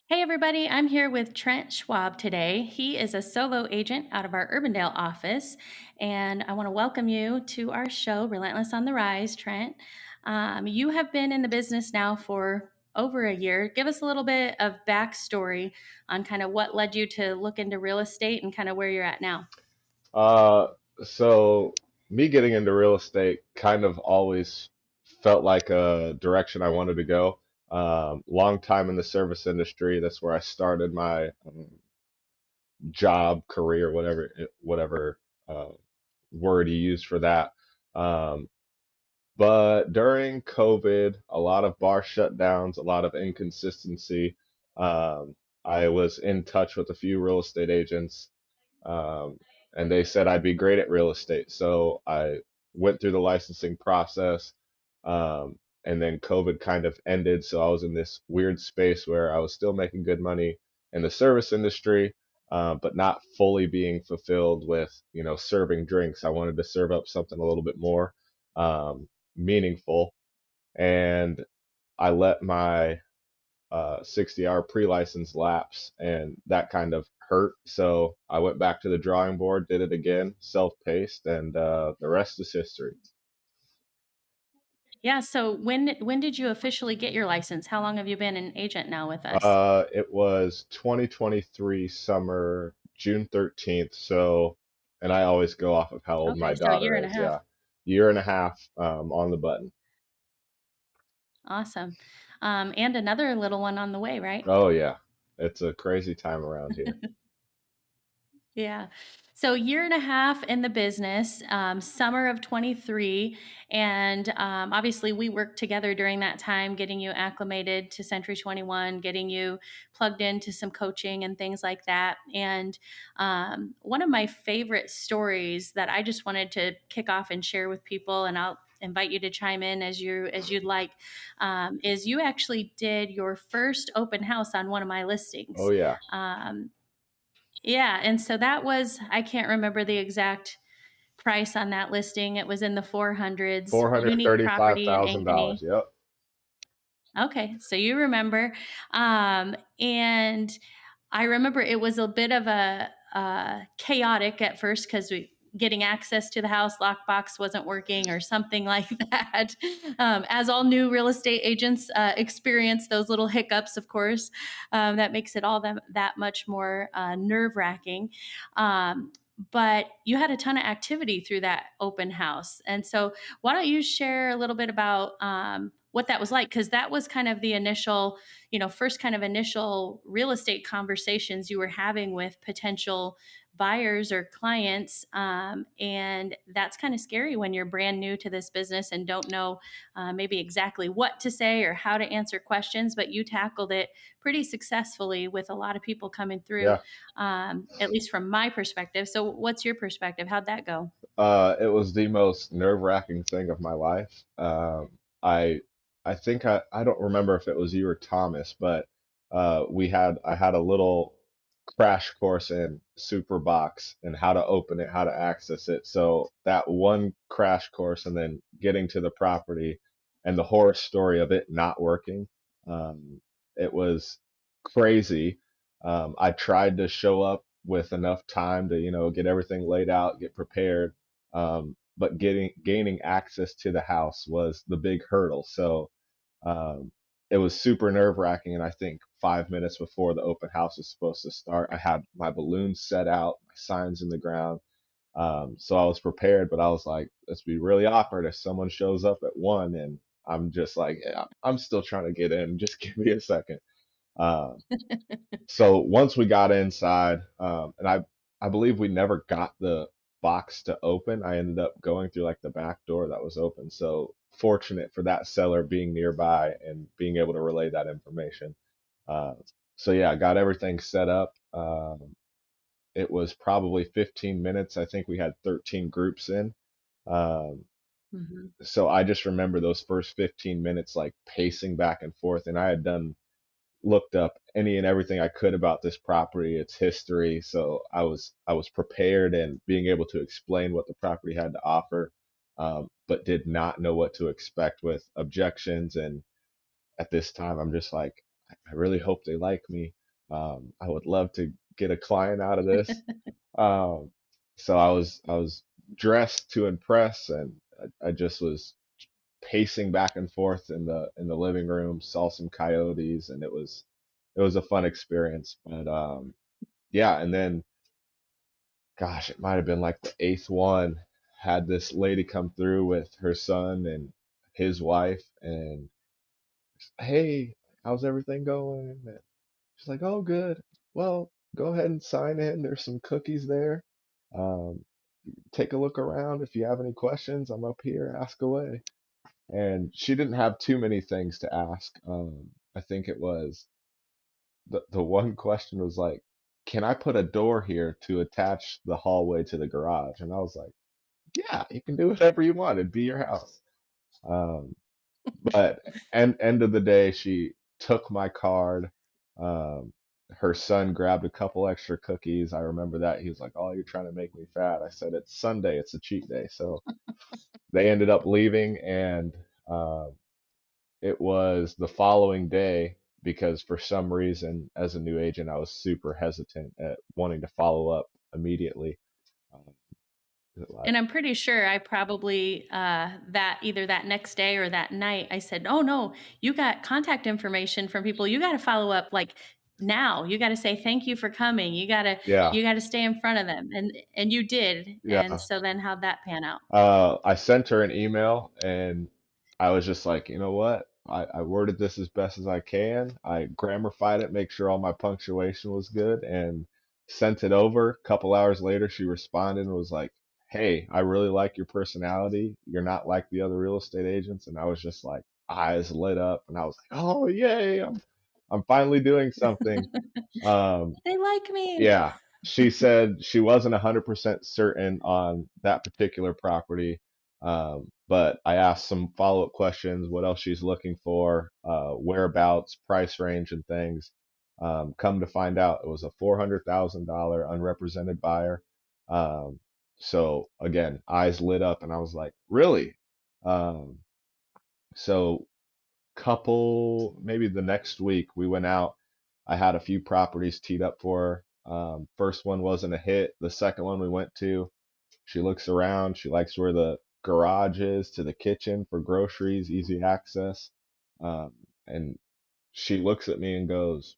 Hey, everybody, I'm here with Trent Schwab today. He is a solo agent out of our Urbandale office, and I want to welcome you to our show, Relentless on the Rise, Trent. You have been in the business now for over a year. Give us a little bit of backstory on kind of what led you to look into real estate and kind of where you're at now. Uh, so me getting into real estate kind of always felt like a direction I wanted to go. Long time in the service industry. That's where I started my job, career, whatever uh, word you use for that. Um, but during COVID, a lot of bar shutdowns, a lot of inconsistency. Um, I was in touch with a few real estate agents, um, and they said I'd be great at real estate. So I went through the licensing process, and then COVID kind of ended. So I was in this weird space where I was still making good money in the service industry, but not fully being fulfilled with, serving drinks. I wanted to serve up something a little bit more meaningful, and I let my 60-hour pre-license lapse, and that kind of hurt. So I went back to the drawing board, did it again, self-paced, and the rest is history. Yeah, so when did you officially get your license? How long have you been an agent now with us? It was 2023 summer, June 13th. So, and I always go off of how old my Okay, so a year daughter and a is. half. Yeah, year and a half on the button. Awesome. And another little one on the way, right? Oh yeah, it's a crazy time around here. Yeah. So year and a half in the business, summer of 23. And obviously we worked together during that time, getting you acclimated to Century 21, getting you plugged into some coaching and things like that. And one of my favorite stories that I just wanted to kick off and share with people, and I'll invite you to chime in as you'd like, is you actually did your first open house on one of my Oh listings. yeah, Um, yeah, and so that was I can't remember the exact price on that listing. It was in the 400s, four hundred unique thirty-five property in thousand dollars. Ankeny. Yep. Okay, so you remember. And I remember it was a bit of a chaotic at first because we getting access to the house lockbox wasn't working or something like that. As all new real estate agents experience those little hiccups, of course, that makes it all that much more nerve wracking. But you had a ton of activity through that open house, and so why don't you share a little bit about what that was like? Because that was kind of the initial, first kind of initial real estate conversations you were having with potential buyers or clients. And that's kind of scary when you're brand new to this business and don't know maybe exactly what to say or how to answer questions, but you tackled it pretty successfully with a lot of people coming through, Yeah. at least from my perspective. So, what's your perspective? How'd that go? It was the most nerve-wracking thing of my life. I I think I don't remember if it was you or Thomas, but I had a little crash course in Superbox and how to open it, how to access it. So that one crash course and then getting to the property and the horror story of it not working, it was crazy. I tried to show up with enough time to, get everything laid out, get prepared, but gaining access to the house was the big hurdle. So um, it was super nerve wracking. And I think 5 minutes before the open house was supposed to start, I had my balloons set out, my signs in the ground. So I was prepared, but I was like, let's be really awkward if someone shows up at 1 and I'm just like, yeah, I'm still trying to get in. Just give me a second. Um, so once we got inside, and I believe we never got the box to open. I ended up going through like the back door that was open. So fortunate for that seller being nearby and being able to relay that information. Uh, so yeah, I got everything set up. It was probably 15 minutes. I think we had 13 groups in. Um, Mhm. so I just remember those first 15 minutes like pacing back and forth, and I had done looked up any and everything I could about this property, its history. So I was prepared and being able to explain what the property had to offer, but did not know what to expect with objections. And at this time, I'm just like, I really hope they like me. I would love to get a client out of this. Um, so I was dressed to impress, and I just was pacing back and forth in the living room, saw some coyotes, and it was a fun experience. But yeah, and then gosh, it might have been like the eighth one, had this lady come through with her son and his wife, and hey, how's everything going? And she's like, oh, good. Well, go ahead and sign in. There's some cookies there. Um, Take a look around. If you have any questions, I'm up here. Ask away. And she didn't have too many things to ask. I think it was the one question was like, can I put a door here to attach the hallway to the garage? And I was like, yeah, you can do whatever you want. It'd be your house. Um, but end of the day, she took my card. Um, Her son grabbed a couple extra cookies. I remember that. He was like, "Oh, you're trying to make me fat." I said, "It's Sunday. It's a cheat day." So they ended up leaving, and uh, it was the following day because for some reason, as a new agent, I was super hesitant at wanting to follow up immediately. Um, like, And I'm pretty sure I probably that either that next day or that night I said, "Oh no, you got contact information from people. You got to follow up like now. You got to say thank you for coming. yeah, you got to stay in front of them." And you did. And yeah. so then how'd that pan out? I sent her an email and I was just like, you know what? I worded this as best as I can. I grammarified it, make sure all my punctuation was good, and sent it over. A couple hours later, she responded and was like, hey, I really like your personality. You're not like the other real estate agents. And I was just like, eyes lit up, and I was like, oh, yay, I'm finally doing something. Um, They like me. yeah, she said she wasn't 100% certain on that particular property, but I asked some follow-up questions, what else she's looking for, whereabouts, price range, and things. Come to find out, it was a $400,000 unrepresented buyer. Um, so again, eyes lit up, and I was like, really? Um, so maybe the next week, we went out. I had a few properties teed up for her. First one wasn't a hit. The second one we went to, she looks around. She likes where the garage is to the kitchen for groceries, easy access. Um, and she looks at me and goes,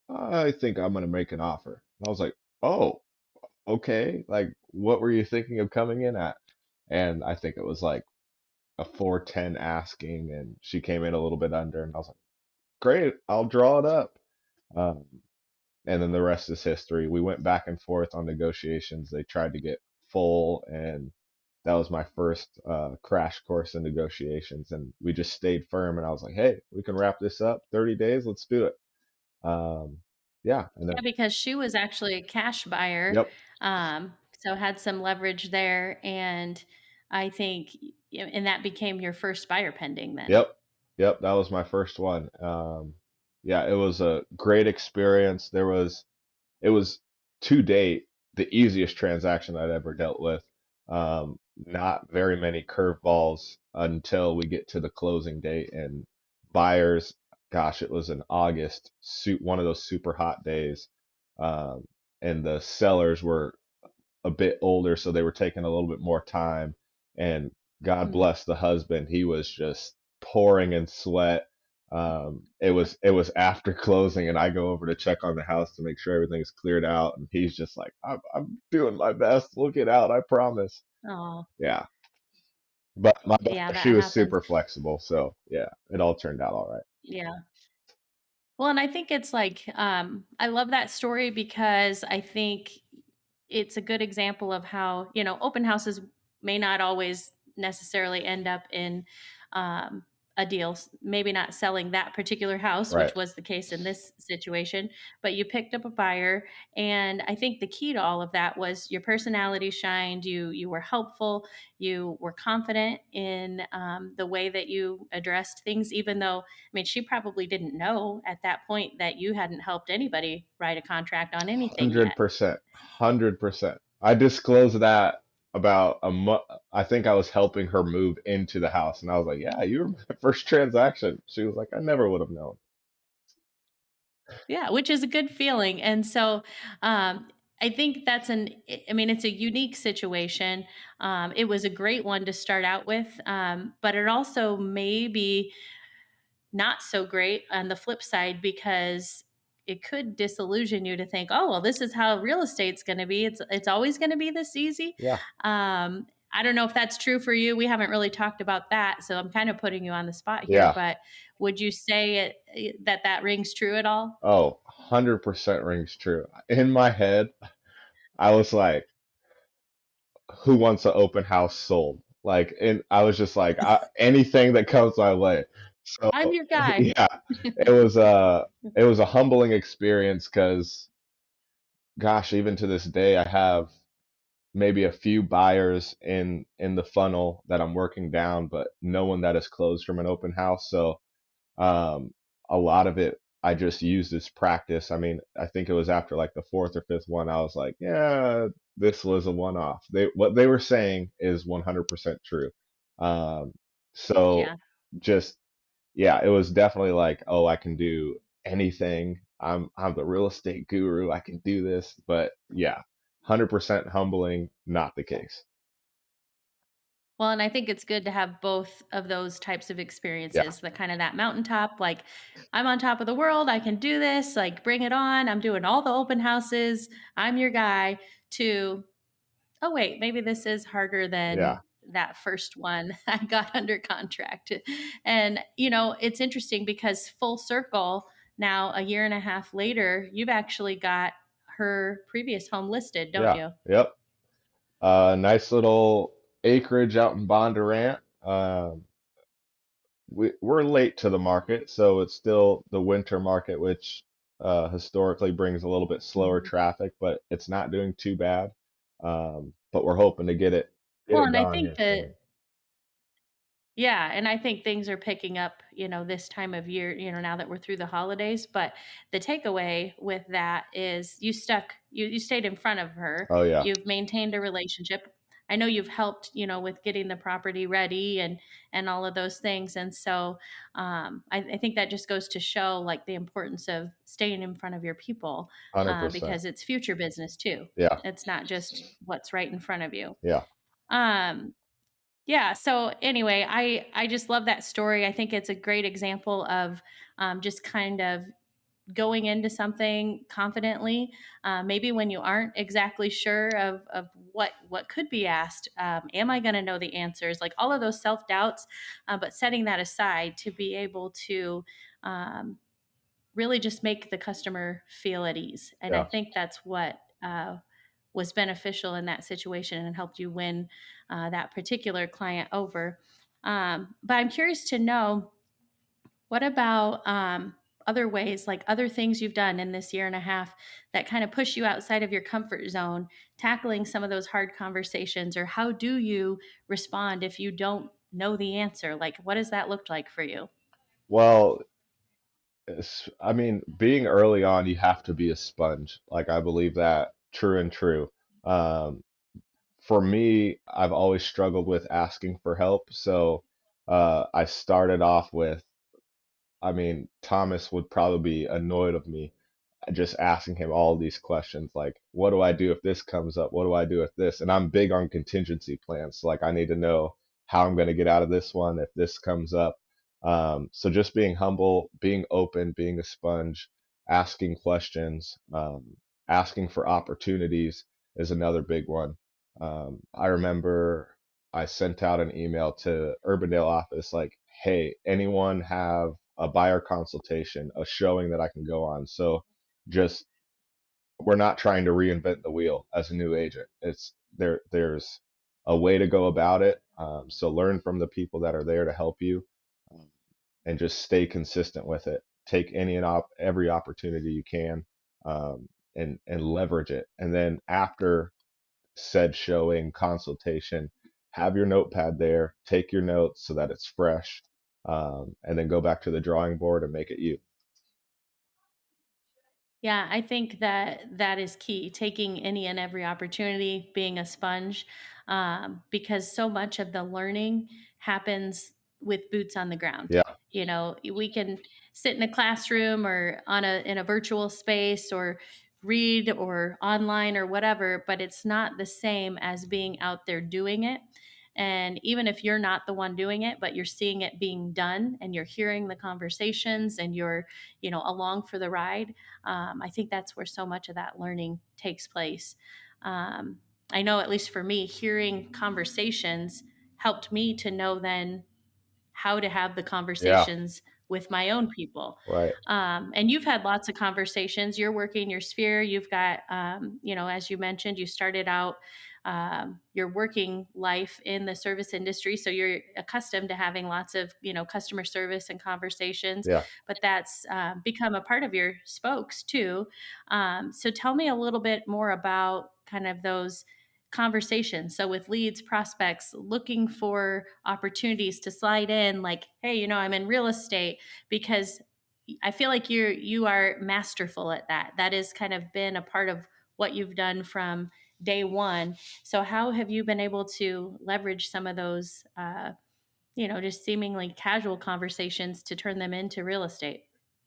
I think I'm going to make an offer. And I was like, oh, okay. Like, what were you thinking of coming in at? And I think it was like a 410 asking, and she came in a little bit under. And I was like, great, I'll draw it up. Um, and then the rest is history. We went back and forth on negotiations. They tried to get full, and that was my first crash course in negotiations. And we just stayed firm. And I was like, hey, we can wrap this up 30 days. Let's do it. Um, yeah. And Yeah, then, because she was actually a cash buyer, yep, so had some leverage there, and I think and that became your first buyer pending then. yep, yep. That was my first one. Yeah, it was a great experience. It was to date the easiest transaction I'd ever dealt with. Not very many curveballs until we get to the closing date, and buyers, gosh, it was in August, one of those super hot days. Um, and the sellers were a bit older, so they were taking a little bit more time. And God Mm. bless the husband, he was just pouring in sweat. It was after closing, and I go over to check on the house to make sure everything's cleared out, and he's just like, I'm doing my best. Look it out, I promise. Oh, Yeah, but my yeah, daughter, she that was happens. super flexible, so yeah, it all turned out all right. Yeah. Well, and I think it's like, I love that story because I think it's a good example of how, open houses may not always necessarily end up in a deal, maybe not selling that particular house, Right. which was the case in this situation, but you picked up a buyer. And I think the key to all of that was your personality shined, you were helpful, you were confident in the way that you addressed things, even though, I mean, she probably didn't know at that point that you hadn't helped anybody write a contract on anything yet. 100%. 100%. I disclosed that about a month. I think I was helping her move into the house, and I was like, "Yeah, you were my first transaction." She was like, "I never would have known." Yeah, which is a good feeling. And so I think I mean, it's a unique situation. It was a great one to start out with, but it also may be not so great on the flip side because it could disillusion you to think, oh, well, this is how real estate's going to be. It's always going to be this easy. Yeah, I don't know if that's true for you. We haven't really talked about that, so I'm kind of putting you on the spot here. yeah. But would you say that rings true at all? Oh, 100% rings true. In my head, I was like, who wants an open house sold? Like, and I was just like, anything that comes my way. So, I'm your guy. yeah, it was it was a humbling experience because, gosh, even to this day, I have maybe a few buyers in the funnel that I'm working down, but no one that has closed from an open house. So, um, a lot of it I just used as practice. I mean, I think it was after like the fourth or fifth one, I was like, yeah, this was a one-off. What they were saying is 100% true. Um, so Yeah. just yeah, it was definitely like, oh, I can do anything. I'm the real estate guru. I can do this. But yeah, 100% humbling, not the case. Well, and I think it's good to have both of those types of Yeah, experiences, the kind of that mountaintop, like I'm on top of the world, I can do this, like bring it on. I'm doing all the open houses. I'm your guy to, oh wait, maybe this is harder than yeah, that first one I got under contract. And it's interesting because full circle now a year and a half later, you've actually got her previous home listed, don't yeah, you? yep. Nice little acreage out in Bondurant. We're late to the market, so it's still the winter market, which historically brings a little bit slower Mhm. traffic, but it's not doing too bad. But we're hoping to get Well, it and I going think here that soon. yeah, and I think things are picking up, this time of year, now that we're through the holidays. But the takeaway with that is you stayed in front of her. Oh yeah, You've maintained a relationship. I know you've helped, with getting the property ready and all of those things. And so I think that just goes to show like the importance of staying in front of your people 100%. because it's future business too. Yeah, It's not just what's right in front of you. yeah, Um, yeah. So anyway, I just love that story. I think it's a great example of just kind of going into something confidently, maybe when you aren't exactly sure of what could be asked. Am I going to know the answers? Like all of those self doubts, but setting that aside to be able to um, really just make the customer feel at ease. And I yeah. think that's what was beneficial in that situation and helped you win that particular client over. But I'm curious to know what about other ways, like other things you've done in this year and a half that kind of push you outside of your comfort zone, tackling some of those hard conversations, or how do you respond if you don't know the answer? Like, what does that look like for you? Well, I mean, being early on, you have to be a sponge. Like I believe that true and true. Um, for me, I've always struggled with asking for help. So I started off with, I mean, Thomas would probably be annoyed of me just asking him all these questions like, what do I do if this comes up? What do I do if this? And I'm big on contingency plans. So like I need to know how I'm going to get out of this one if this comes up. So just being humble, being open, being a sponge, asking questions, asking for opportunities is another big one. I remember I sent out an email to Urbandale office like, hey, anyone have a buyer consultation, a showing that I can go on? So just we're not trying to reinvent the wheel as a new agent. It's there's a way to go about it. So learn from the people that are there to help you, and just stay consistent with it. Take every opportunity you can, and leverage it. And then after said showing consultation, have your notepad there. Take your notes so that it's fresh, and then go back to the drawing board and make it you. Yeah, I think that is key. Taking any and every opportunity, being a sponge, because so much of the learning happens with boots on the ground. Yeah. You know, we can sit in a classroom or on a in a virtual space or read or online or whatever, but it's not the same as being out there doing it. And even if you're not the one doing it, but you're seeing it being done and you're hearing the conversations and you're, along for the ride, I think that's where so much of that learning takes place. Um, I know, at least for me, hearing conversations helped me to know then how to have the Yeah. conversations with my own people. Right. And you've had lots of conversations. You're working your sphere. You've got, as you mentioned, you started out your working life in the service industry. So you're accustomed to having lots of, customer service and conversations, Yeah. but that's become a part of your spokes too. So tell me a little bit more about kind of those conversations. So with leads, prospects, looking for opportunities to slide in, like, hey, I'm in real estate, because I feel like you are masterful at that. That has kind of been a part of what you've done from day one. So how have you been able to leverage some of those, just seemingly casual conversations to turn them into real estate?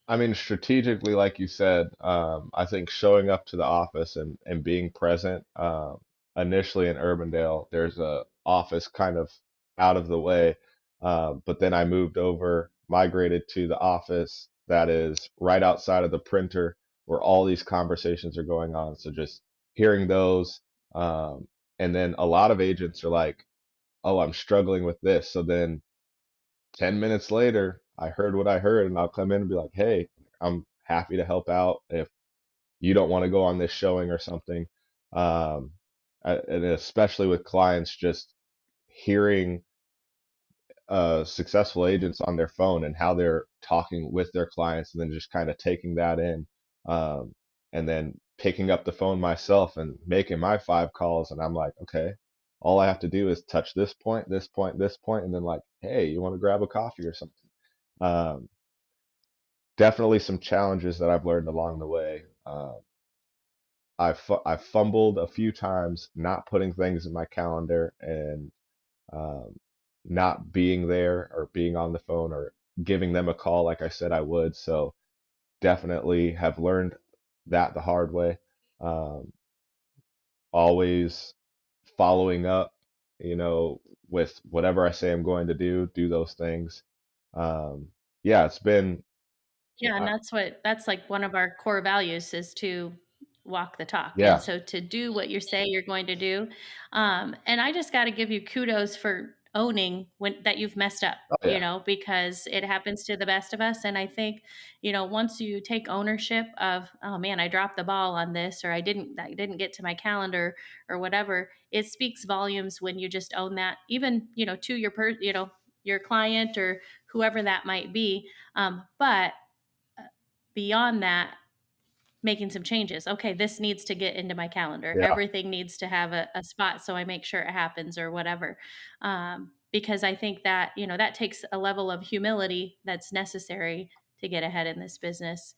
I mean, strategically, like you said, I think showing up to the office and being present. Initially in Urbandale, there's a office kind of out of the way, but then I moved over, migrated to the office that is right outside of the printer where all these conversations are going on. So just hearing those, and then a lot of agents are like, "Oh, I'm struggling with this." So then 10 minutes later, I heard what I heard, and I'll come in and be like, hey, I'm happy to help out if you don't want to go on this showing or something. Um, and especially with clients, just hearing successful agents on their phone and how they're talking with their clients, and then just kind of taking that in, um, and then picking up the phone myself and making my 5 calls. And I'm like, okay, all I have to do is touch this point, this point, this point, and then like, hey, you want to grab a coffee or something? Um, Definitely some challenges that I've learned along the way. I fumbled a few times not putting things in my calendar and um, not being there or being on the phone or giving them a call like I said I would. So definitely have learned that the hard way. Um, Always following up, with whatever I say I'm going to do those things. Um, yeah, it's been, Yeah, and uh, that's like one of our core values is to walk the talk. And yeah, so to do what you say you're going to do. And I just got to give you kudos for owning when that you've messed up, oh yeah, because it happens to the best of us. And I think, once you take ownership of, oh man, I dropped the ball on this, or I didn't get to my calendar or whatever, it speaks volumes when you just own that, even, to your client or whoever that might be. But beyond that, making some changes. Okay, this needs to get into my calendar. yeah. Everything needs to have a spot so I make sure it happens or whatever. Because I think that, that takes a level of humility that's necessary to get ahead in this business.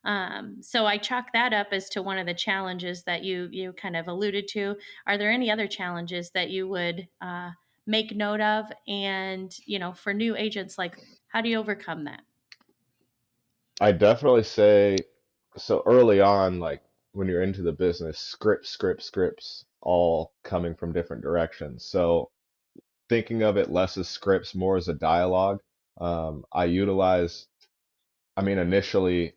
So I chalk that up as to one of the challenges that you kind of alluded to. Are there any other challenges that you would make note of? And, for new agents, like, how do you overcome that? I definitely say so early on, like when you're into the business, scripts, all coming from different directions. So thinking of it less as scripts, more as a dialogue. I utilize, I mean, initially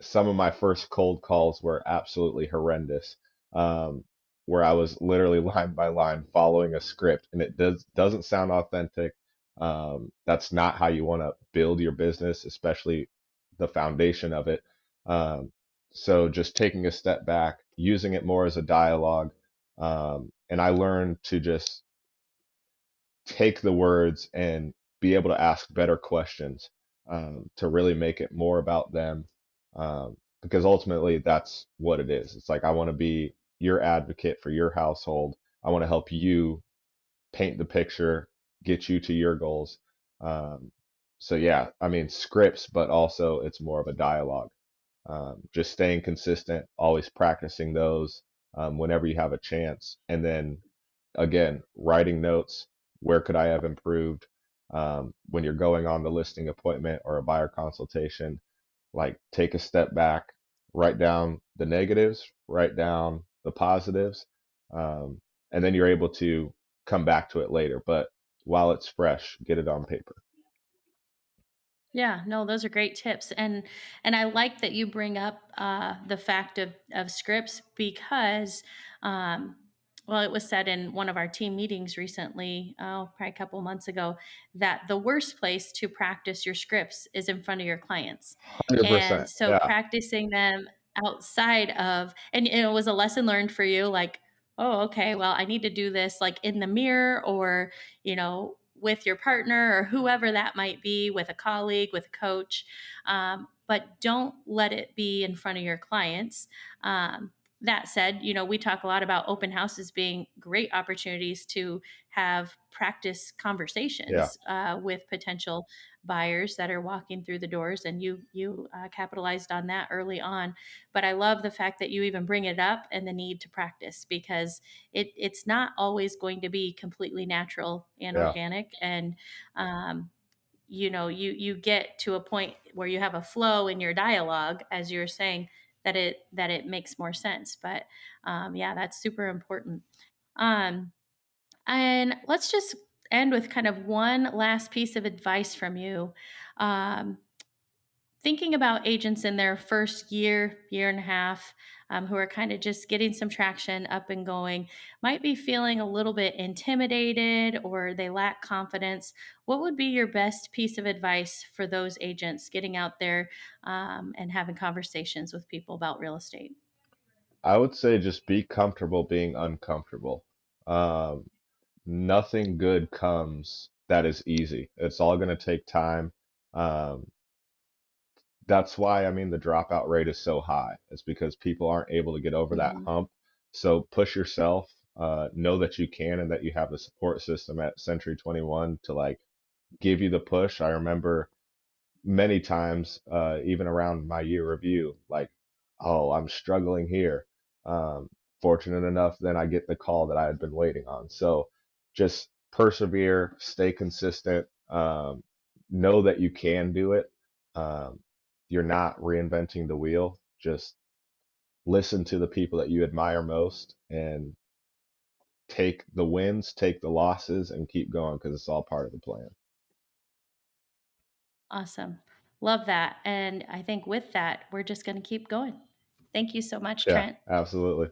some of my first cold calls were absolutely horrendous, um, where I was literally line by line following a script, and it doesn't sound authentic. That's not how you want to build your business, especially the foundation of it. Um, so just taking a step back, using it more as a dialogue, and I learned to just take the words and be able to ask better questions, to really make it more about them, because ultimately that's what it is. It's like I want to be your advocate for your household. I want to help you paint the picture, get you to your goals. Um, so yeah, I mean scripts, but also it's more of a dialogue. Just staying consistent, always practicing those, whenever you have a chance, and then again writing notes. Where could I have improved? when you're going on the listing appointment or a buyer consultation, like take a step back, write down the negatives, write down the positives, um, and then you're able to come back to it later. But while it's fresh, get it on paper. Yeah, no, those are great tips, and I like that you bring up the fact of scripts because, um, well, it was said in one of our team meetings recently, oh, probably a couple months ago, that the worst place to practice your scripts is in front of your clients, and 100%. so Yeah. practicing them outside of, and it was a lesson learned for you, like, oh, okay, well, I need to do this like in the mirror or with your partner or whoever that might be, with a colleague, with a coach. But don't let it be in front of your clients. That said, we talk a lot about open houses being great opportunities to have practice Yeah. conversations with potential buyers that are walking through the doors, and you capitalized on that early on. But I love the fact that you even bring it up and the need to practice because it's not always going to be completely natural and Yeah. organic. And um, you get to a point where you have a flow in your dialogue, as you're saying, that it makes more sense. But yeah, that's super important. um, and let's just end with kind of one last piece of advice from you. um, Thinking about agents in their first year and a half, who are kind of just getting some traction up and going, might be feeling a little bit intimidated or they lack confidence. What would be your best piece of advice for those agents getting out there and having conversations with people about real estate? I would say just be comfortable being uncomfortable. Um, Nothing good comes that is easy. It's all going to take time. Um, that's why, I mean, the dropout rate is so high. It's because people aren't able to get over that Mhm. hump. So push yourself, know that you can and that you have the support system at Century 21 to like give you the push. I remember many times, even around my year review, like, oh, I'm struggling here. Um, Fortunate enough, then I get the call that I had been waiting on. So just persevere, stay consistent, know that you can do it. Um, you're not reinventing the wheel. Just listen to the people that you admire most and take the wins, take the losses, and keep going because it's all part of the plan. Awesome. Love that. And I think with that, we're just going to keep going. Thank you so much, Yeah, Trent. absolutely.